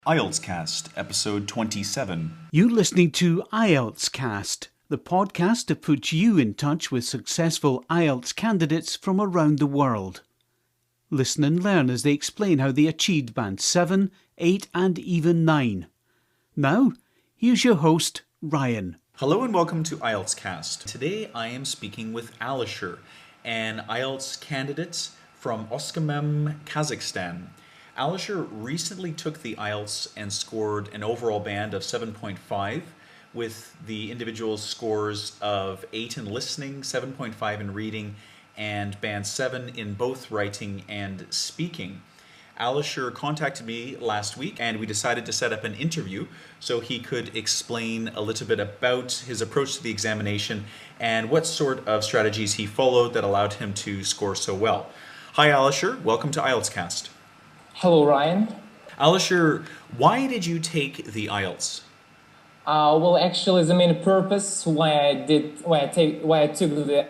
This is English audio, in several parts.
IELTS Cast, episode 27. You're listening to IELTS Cast, the podcast that puts you in touch with successful IELTS candidates from around the world. Listen and learn as they explain how they achieved Band 7, 8 and even 9. Now, here's your host, Ryan. Hello and welcome to IELTS Cast. Today I am speaking with Alisher, an IELTS candidate from Oskimem, Kazakhstan. Alisher recently took the IELTS and scored an overall band of 7.5 with the individual scores of 8 in listening, 7.5 in reading, and band 7 in both writing and speaking. Alisher contacted me last week and we decided to set up an interview so he could explain a little bit about his approach to the examination and what sort of strategies he followed that allowed him to score so well. Hi Alisher, welcome to IELTS Cast. Hello, Ryan. Alisher, why did you take the IELTS? Well, actually, the main purpose why I took the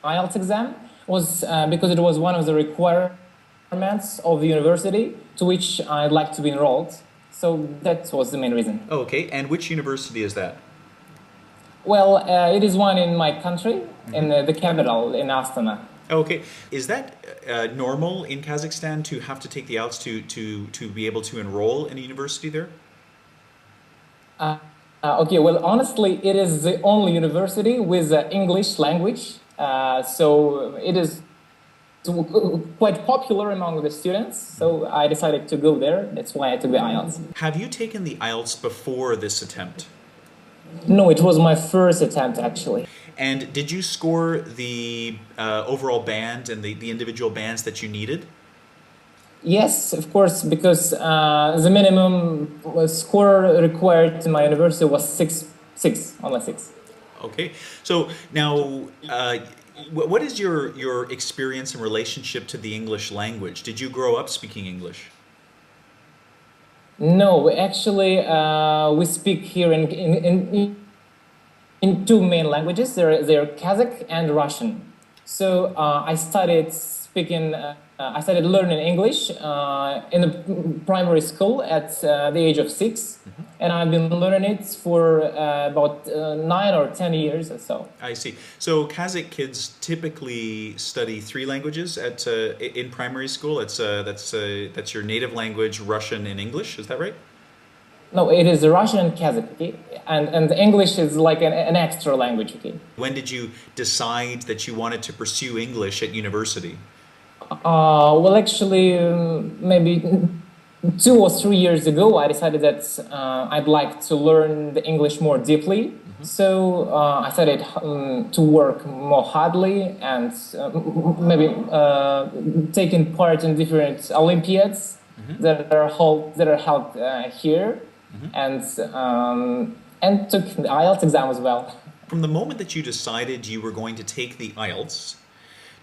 IELTS exam was because it was one of the requirements of the university to which I'd like to be enrolled. So that was the main reason. Okay, and which university is that? Well, it is one in my country, in the capital, in Astana. Okay, is that normal in Kazakhstan to have to take the IELTS to be able to enroll in a university there? Okay, well, honestly, it is the only university with English language, so it is quite popular among the students, so I decided to go there. That's why I took the IELTS. Have you taken the IELTS before this attempt? No, it was my first attempt, actually. And did you score the overall band and the individual bands that you needed? Yes, of course, because the minimum score required in my university was only 6. Okay, so now what is your experience and relationship to the English language? Did you grow up speaking English? No, actually, we speak here in two main languages. They're Kazakh and Russian. So I started learning English in the primary school at the age of 6, and I've been learning it for about 9 or 10 years or so. I see. So Kazakh kids typically study 3 languages in primary school. That's your native language, Russian and English. Is that right? No, it is Russian and Kazakh, okay? And English is like an extra language, okay? When did you decide that you wanted to pursue English at university? Well, actually, maybe 2 or 3 years ago, I decided that I'd like to learn the English more deeply. So I started to work more hardly and maybe taking part in different Olympiads that are held here. And took the IELTS exam as well. From the moment that you decided you were going to take the IELTS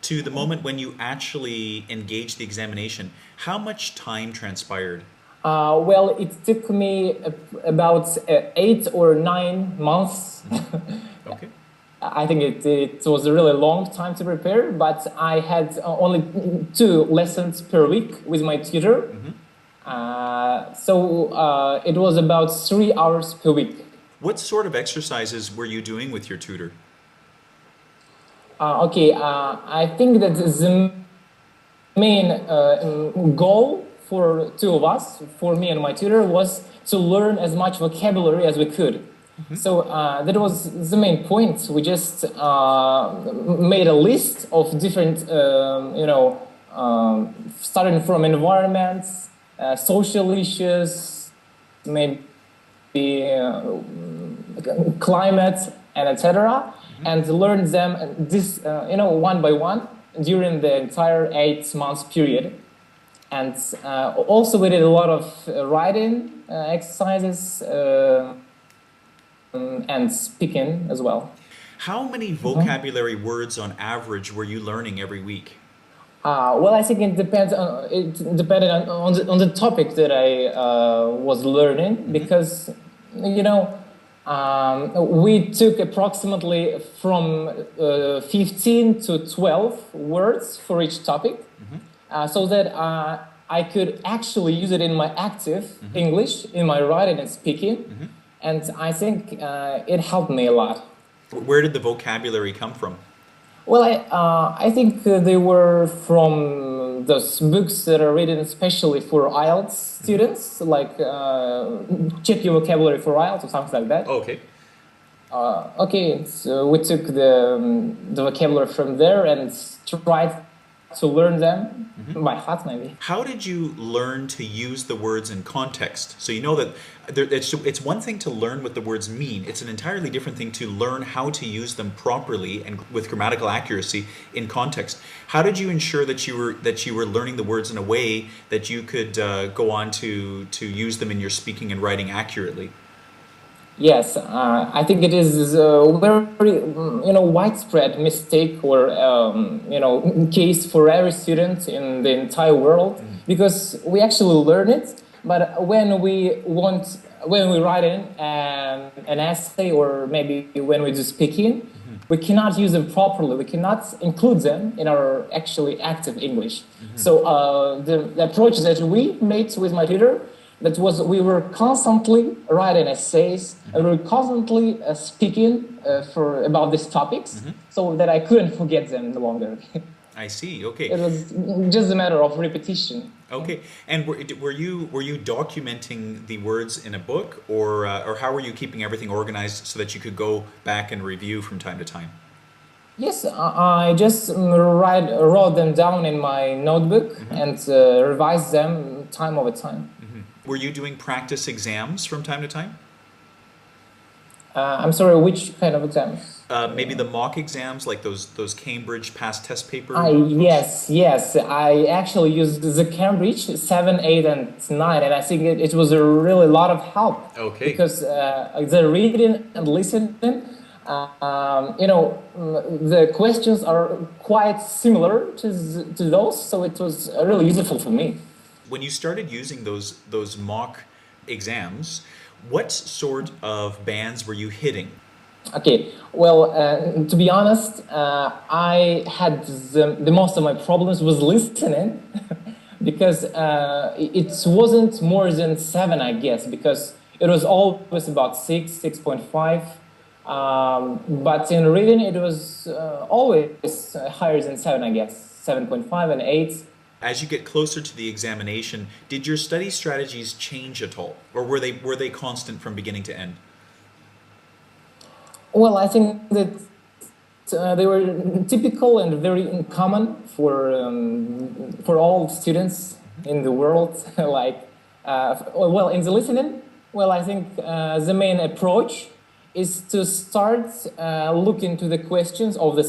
to the moment when you actually engaged the examination, how much time transpired? Well, it took me about 8 or 9 months. Okay. I think it was a really long time to prepare, but I had only 2 lessons per week with my tutor. So it was about 3 hours per week. What sort of exercises were you doing with your tutor? Okay, I think that the main goal for 2 of us, for me and my tutor, was to learn as much vocabulary as we could. So that was the main point. We just made a list of different, starting from environments, social issues, maybe climate, and etc. And learn them one by one during the entire 8 months period. And also we did a lot of writing exercises and speaking as well. How many vocabulary words on average were you learning every week? Well, I think it depended on the topic that I was learning, because we took approximately from 15 to 12 words for each topic, so that I could actually use it in my active English, in my writing and speaking. And I think it helped me a lot. Where did the vocabulary come from? Well, I think they were from those books that are written especially for IELTS students, like Check Your Vocabulary for IELTS or something like that. Okay. Okay, so we took the vocabulary from there and tried to learn them by heart, maybe. How did you learn to use the words in context? So you know that it's one thing to learn what the words mean. It's an entirely different thing to learn how to use them properly and with grammatical accuracy in context. How did you ensure that you were learning the words in a way that you could go on to use them in your speaking and writing accurately? Yes, I think it is a very widespread mistake or case for every student in the entire world, because we actually learn it, but when we write an essay or maybe when we do speaking, we cannot use them properly. We cannot include them in our actually active English. So the approach that we made with my tutor, that was we were constantly writing essays and we were constantly speaking about these topics, so that I couldn't forget them no longer. I see. Okay. It was just a matter of repetition. Okay. And were you documenting the words in a book, or how were you keeping everything organized so that you could go back and review from time to time? Yes, I just wrote them down in my notebook and revised them time over time. Were you doing practice exams from time to time? I'm sorry, which kind of exams? Maybe the mock exams, like those Cambridge past test paper? Yes. I actually used the Cambridge 7, 8, and 9, and I think it was a really lot of help. Okay. Because the reading and listening, the questions are quite similar to those, so it was really useful for me. When you started using those mock exams, what sort of bands were you hitting? Okay, well, to be honest, I had the most of my problems was listening because it wasn't more than 7, I guess, because it was always about 6, 6.5. But in reading, it was always higher than 7, I guess, 7.5 and 8. As you get closer to the examination, did your study strategies change at all, or were they constant from beginning to end? Well, I think that they were typical and very common for all students in the world. Like, in the listening, I think the main approach is to start looking to the questions of the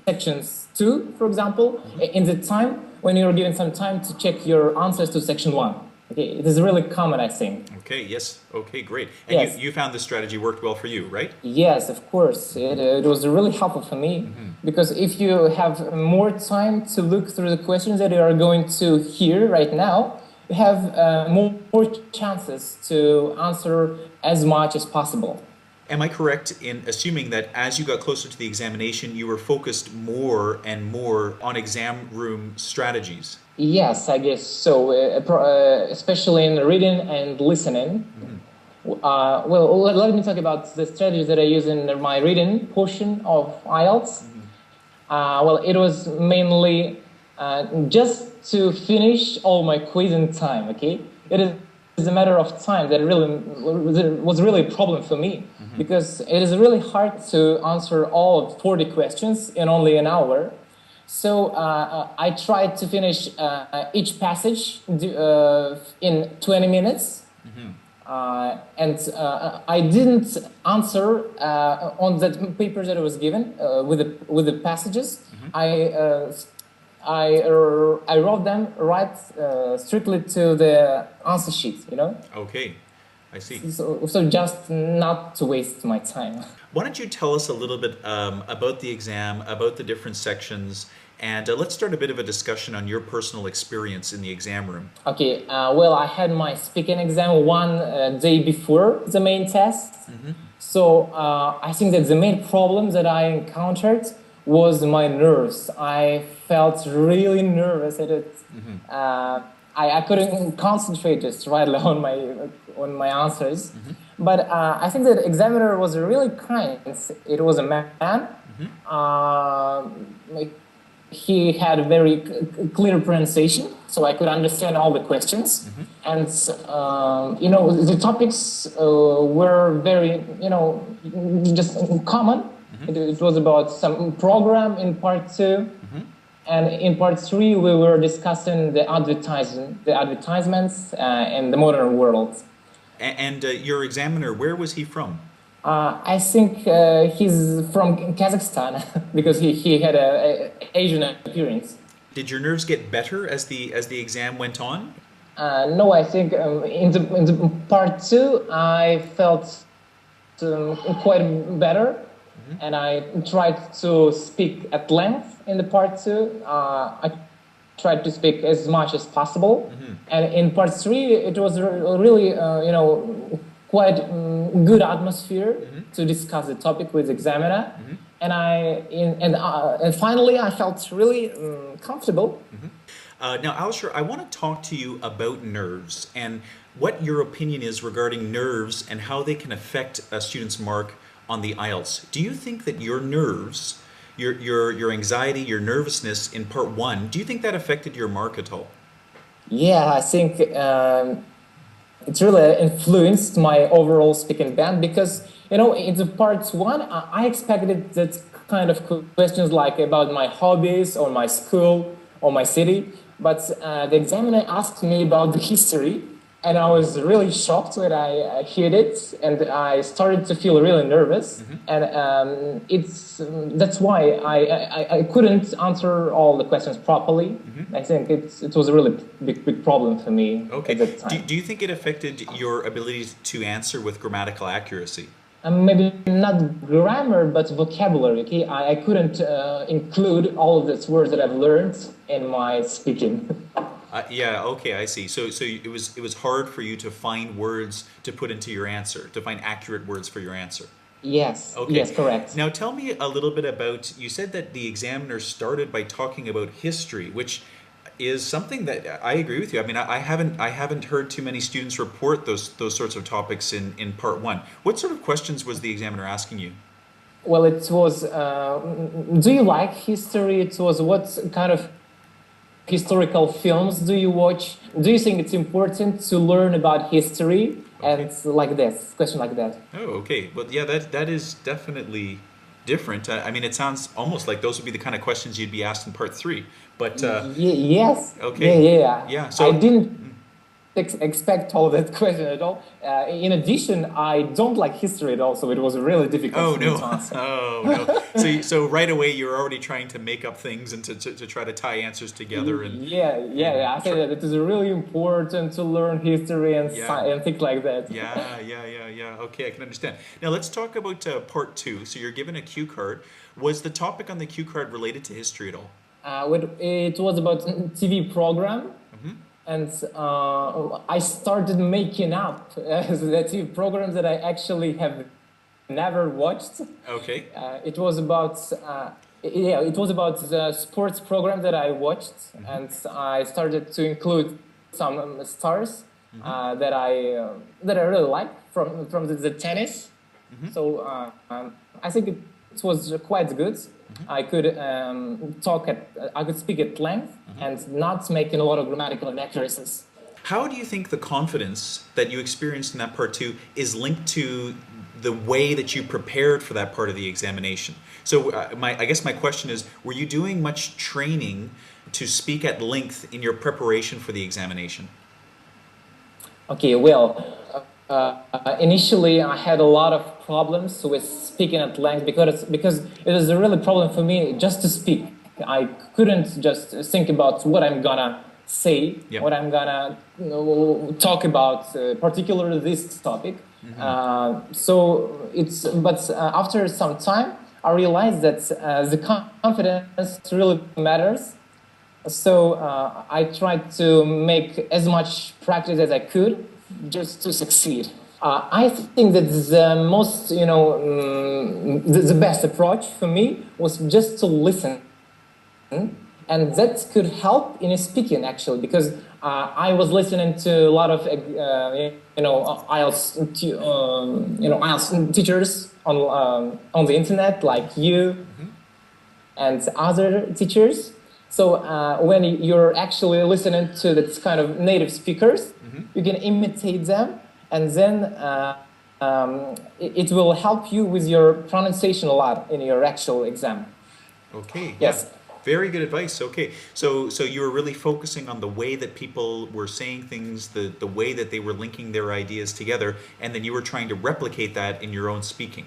sections 2, for example, in the time when you're given some time to check your answers to section 1. Okay, it is really common, I think. Okay, yes. Okay, great. And yes. you found this strategy worked well for you, right? Yes, of course. It was really helpful for me, because if you have more time to look through the questions that you are going to hear right now, you have more chances to answer as much as possible. Am I correct in assuming that as you got closer to the examination, you were focused more and more on exam room strategies? Yes, I guess so, especially in reading and listening. Let me talk about the strategies that I use in my reading portion of IELTS. It was mainly just to finish all my quiz in time, okay? It is a matter of time that was really a problem for me, because it is really hard to answer all 40 questions in only an hour. So I tried to finish each passage in 20 minutes, and I didn't answer on the paper that I was given with the passages. I wrote them right strictly to the answer sheet, you know? Okay, I see. So just not to waste my time. Why don't you tell us a little bit about the exam, about the different sections, and let's start a bit of a discussion on your personal experience in the exam room. Okay, I had my speaking exam one day before the main test. So I think that the main problem that I encountered was my nerves. I felt really nervous at it. I couldn't concentrate just right on my answers. But I think that examiner was really kind. It was a man. Like, he had a very clear pronunciation, so I could understand all the questions. And the topics were very just common. It was about some program in part 2. And in part 3, we were discussing the advertisements in the modern world. And your examiner, where was he from? I think he's from Kazakhstan because he had a Asian appearance. Did your nerves get better as the exam went on? No, I think in the part 2, I felt quite better. And I tried to speak at length in the part 2. I tried to speak as much as possible. And in part 3, it was really, quite good atmosphere to discuss the topic with the examiner. And finally, I felt really comfortable. Now, Alisher, I want to talk to you about nerves and what your opinion is regarding nerves and how they can affect a student's mark on the IELTS. Do you think that your nerves, your anxiety, your nervousness in part 1, do you think that affected your mark at all? Yeah, I think it's really influenced my overall speaking band because, in the part 1, I expected that kind of questions like about my hobbies or my school or my city. But the examiner asked me about the history. And I was really shocked when I heard it, and I started to feel really nervous. And that's why I couldn't answer all the questions properly. I think it was a really big problem for me at that time. Do you think it affected your ability to answer with grammatical accuracy? Maybe not grammar, but vocabulary. Okay, I couldn't include all of these words that I've learned in my speaking. Yeah, okay, I see. So it was hard for you to find words to put into your answer, to find accurate words for your answer. Yes, okay. Yes, correct. Now tell me a little bit about, you said that the examiner started by talking about history, which is something that I agree with you. I mean, I haven't heard too many students report those sorts of topics in part 1. What sort of questions was the examiner asking you? Well, it was, do you like history? It was what kind of historical films do you watch? Do you think it's important to learn about history? And like this, question like that. Oh, okay. Well, yeah, that is definitely different. I mean, it sounds almost like those would be the kind of questions you'd be asked in part 3. But yes. Okay. Yeah. So I didn't expect all that question at all. In addition, I don't like history at all, so it was really difficult for me to answer. Oh no! So right away you're already trying to make up things and to try to tie answers together. And I said that it is really important to learn history and things like that. Yeah. Okay, I can understand. Now let's talk about part 2. So you're given a cue card. Was the topic on the cue card related to history at all? It was about TV program. And I started making up the TV programs that I actually have never watched. Okay. It was about the sports program that I watched, and I started to include some stars that I really like from the tennis. So I think it was quite good. I could I could speak at length and not making a lot of grammatical inaccuracies. How do you think the confidence that you experienced in that part 2 is linked to the way that you prepared for that part of the examination? So I guess my question is, were you doing much training to speak at length in your preparation for the examination? Okay, well, initially I had a lot of problems with speaking at length because it was a really problem for me just to speak. I couldn't just think about what I'm gonna say, what I'm gonna talk about, particularly this topic. But after some time, I realized that the confidence really matters. So I tried to make as much practice as I could just to succeed. I think that the most, the best approach for me was just to listen. And that could help in speaking, actually, because I was listening to a lot of IELTS IELTS teachers on the internet, like you and other teachers. So when you're actually listening to this kind of native speakers, you can imitate them, and then it will help you with your pronunciation a lot in your actual exam. Okay. Yes. Yeah. Very good advice. Okay. So you were really focusing on the way that people were saying things, the way that they were linking their ideas together, and then you were trying to replicate that in your own speaking.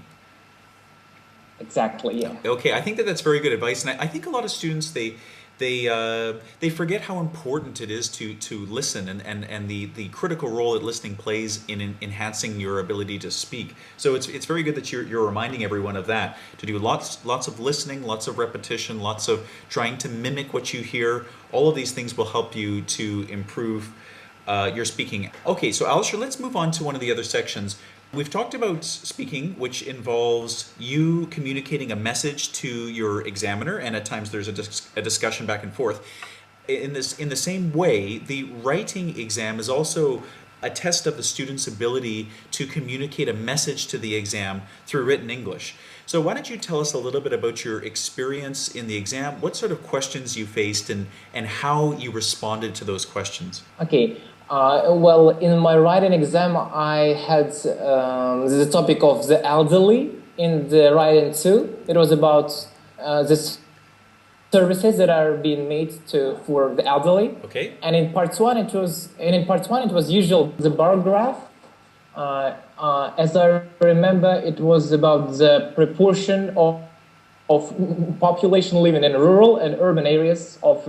Exactly. Yeah. Okay, I think that that's very good advice, and I think a lot of students they forget how important it is to listen and the critical role that listening plays in enhancing your ability to speak. So it's very good that you're reminding everyone of that, to do lots of listening, lots of repetition, lots of trying to mimic what you hear. All of these things will help you to improve your speaking. Okay, so Alisher, let's move on to one of the other sections. We've talked about speaking, which involves you communicating a message to your examiner, and at times there's a discussion back and forth. In the same way, the writing exam is also a test of the student's ability to communicate a message to the exam through written English. So why don't you tell us a little bit about your experience in the exam, what sort of questions you faced, and how you responded to those questions? Okay. Well, in my writing exam, I had the topic of the elderly in the writing too. It was about the services that are being made for the elderly. Okay. And in part one, it was usual the bar graph. As I remember, it was about the proportion of population living in rural and urban areas of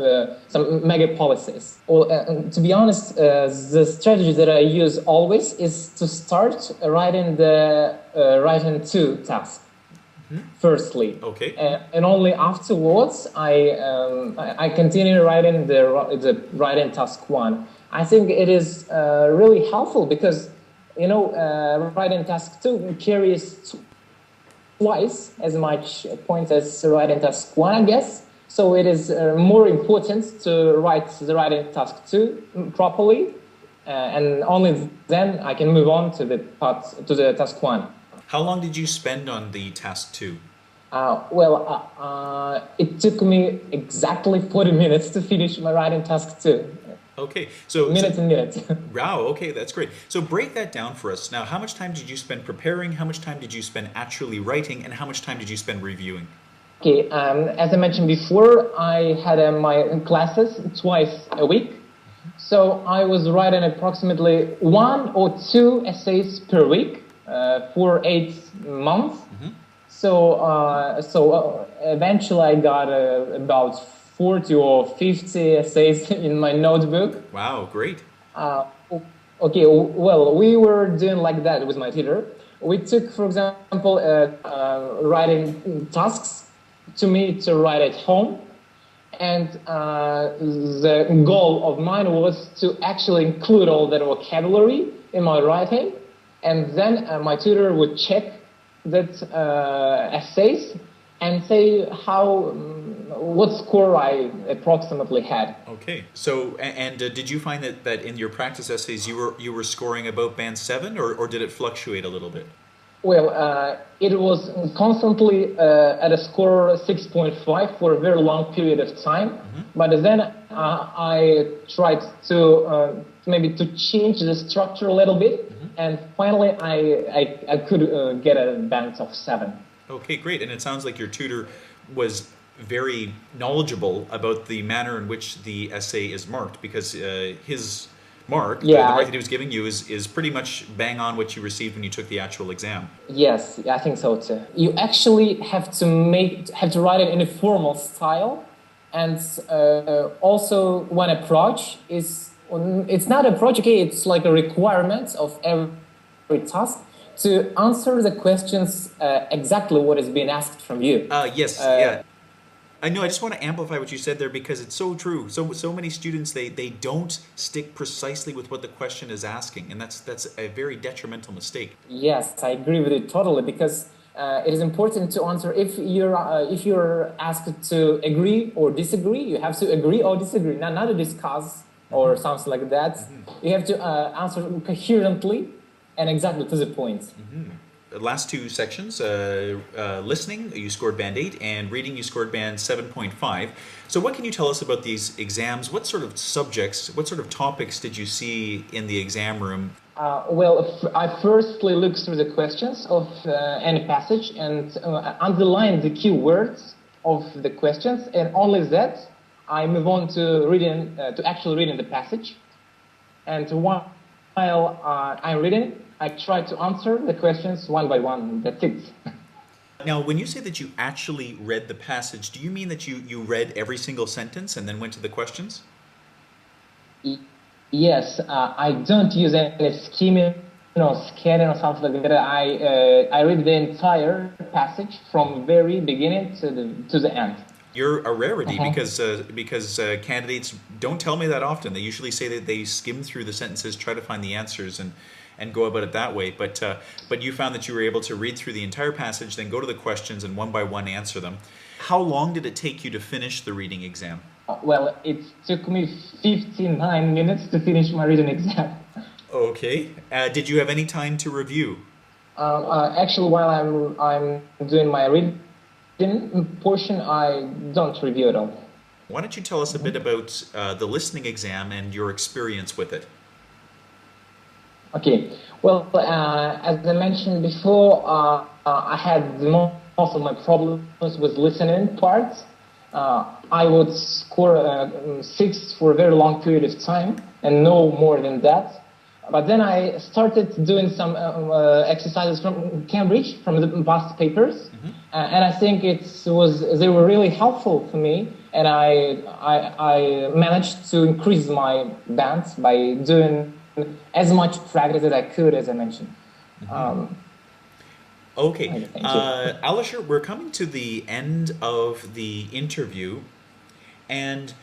some megapolises. Well, to be honest, the strategy that I use always is to start writing the writing two task firstly. Okay. And only afterwards I continue writing the writing task one. I think it is really helpful because writing task two carries twice as much points as writing task one, I guess. So it is more important to write the writing task two properly, and only then I can move on to the task one. How long did you spend on the task two? It took me exactly 40 minutes to finish my writing task two. Okay, so minute. Wow, okay, that's great. So break that down for us. Now, how much time did you spend preparing? How much time did you spend actually writing? And how much time did you spend reviewing? Okay, as I mentioned before, I had my classes twice a week. So I was writing approximately 1 or 2 essays per week for 8 months. So eventually I got about 40 or 50 essays in my notebook. Wow, great. Okay, well, we were doing like that with my tutor. We took, for example, writing tasks to me to write at home. And the goal of mine was to actually include all that vocabulary in my writing. And then my tutor would check that essays and say what score I approximately had. Okay. So, and did you find that in your practice essays you were scoring about band 7, or did it fluctuate a little bit? Well, it was constantly at a score 6.5 for a very long period of time. But then I tried to maybe to change the structure a little bit, and finally I could get a band of 7. Okay, great. And it sounds like your tutor was very knowledgeable about the manner in which the essay is marked, because his mark, the mark that he was giving you, is pretty much bang on what you received when you took the actual exam. Yes, I think so too. You actually have to write it in a formal style, and also one approach is, it's not approach, okay, it's like a requirement of every task to answer the questions exactly what is being asked from you. Yes, yeah. I know, I just want to amplify what you said there, because it's so true. So many students, they don't stick precisely with what the question is asking, and that's a very detrimental mistake. Yes, I agree with you totally, because it is important to answer. If you're asked to agree or disagree, you have to agree or disagree, not to discuss or something like that. You have to answer coherently and exactly to the point. The last two sections, listening, you scored band 8, and reading, you scored band 7.5. So what can you tell us about these exams? What sort of subjects, what sort of topics did you see in the exam room? I firstly looked through the questions of any passage and underlined the key words of the questions, and only that I move on to reading, to actually reading the passage. And while I'm reading, I try to answer the questions one by one. That's it. Now, when you say that you actually read the passage, do you mean that you read every single sentence and then went to the questions? Yes, I don't use any skimming or scanning or something like that. I read the entire passage from very beginning to the end. You're a rarity because candidates don't tell me that often. They usually say that they skim through the sentences, try to find the answers, and go about it that way. But you found that you were able to read through the entire passage, then go to the questions and one by one answer them. How long did it take you to finish the reading exam? Well, it took me 59 minutes to finish my reading exam. Okay. Did you have any time to review? Actually, while I'm doing my reading portion, I don't review at all. Why don't you tell us a bit about the listening exam and your experience with it? Okay. Well, as I mentioned before, I had most of my problems with listening parts. I would score 6 for a very long period of time and no more than that. But then I started doing some exercises from Cambridge, from the past papers, and I think they were really helpful for me. And I managed to increase my band by doing as much practice as I could, as I mentioned. Okay, Alisher, we're coming to the end of the interview, and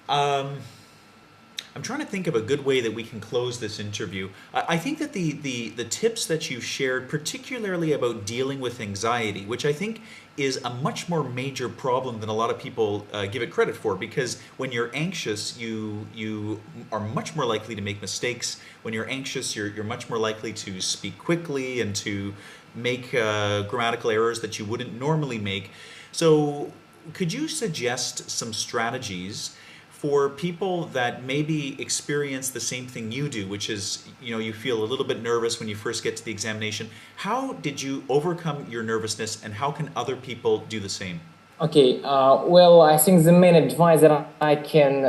I'm trying to think of a good way that we can close this interview. I think that the tips that you've shared, particularly about dealing with anxiety, which I think is a much more major problem than a lot of people give it credit for, because when you're anxious, you are much more likely to make mistakes. When you're anxious, you're much more likely to speak quickly and to make grammatical errors that you wouldn't normally make. So could you suggest some strategies for people that maybe experience the same thing you do, which is, you feel a little bit nervous when you first get to the examination? How did you overcome your nervousness, and how can other people do the same? Okay, well, I think the main advice that I can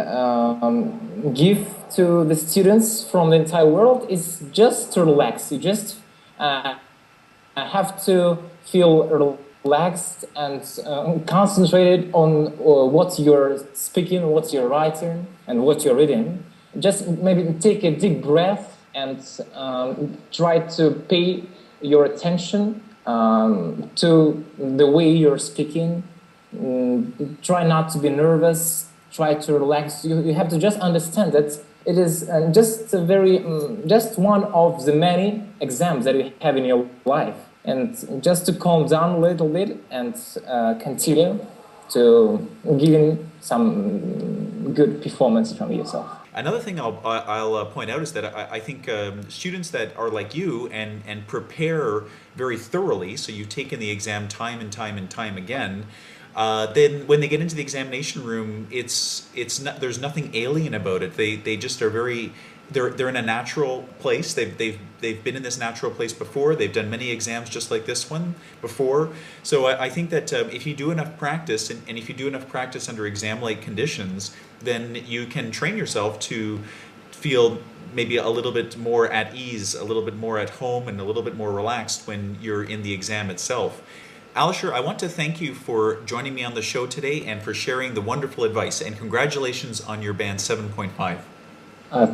give to the students from the entire world is just to relax. You just have to feel relaxed and concentrated on what you're speaking, what you're writing, and what you're reading. Just maybe take a deep breath and try to pay your attention to the way you're speaking. Try not to be nervous. Try to relax. You have to just understand that it is just one of the many exams that you have in your life. And just to calm down a little bit and continue to giving some good performance from yourself. Another thing I'll point out is that I think students that are like you and prepare very thoroughly, so you've taken the exam time and time again, then when they get into the examination room, it's not, there's nothing alien about it. They just are very. They're in a natural place. They've been in this natural place before. They've done many exams just like this one before. So I think that if you do enough practice, and if you do enough practice under exam-like conditions, then you can train yourself to feel maybe a little bit more at ease, a little bit more at home, and a little bit more relaxed when you're in the exam itself. Alisher, I want to thank you for joining me on the show today and for sharing the wonderful advice, and congratulations on your band 7.5.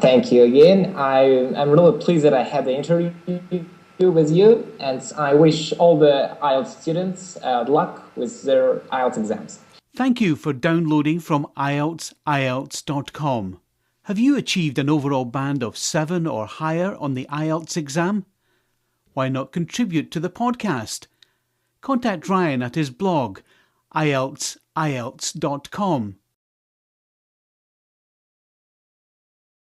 Thank you again. I'm really pleased that I had the interview with you, and I wish all the IELTS students luck with their IELTS exams. Thank you for downloading from IELTS.com. Have you achieved an overall band of 7 or higher on the IELTS exam? Why not contribute to the podcast? Contact Ryan at his blog, IELTS.com.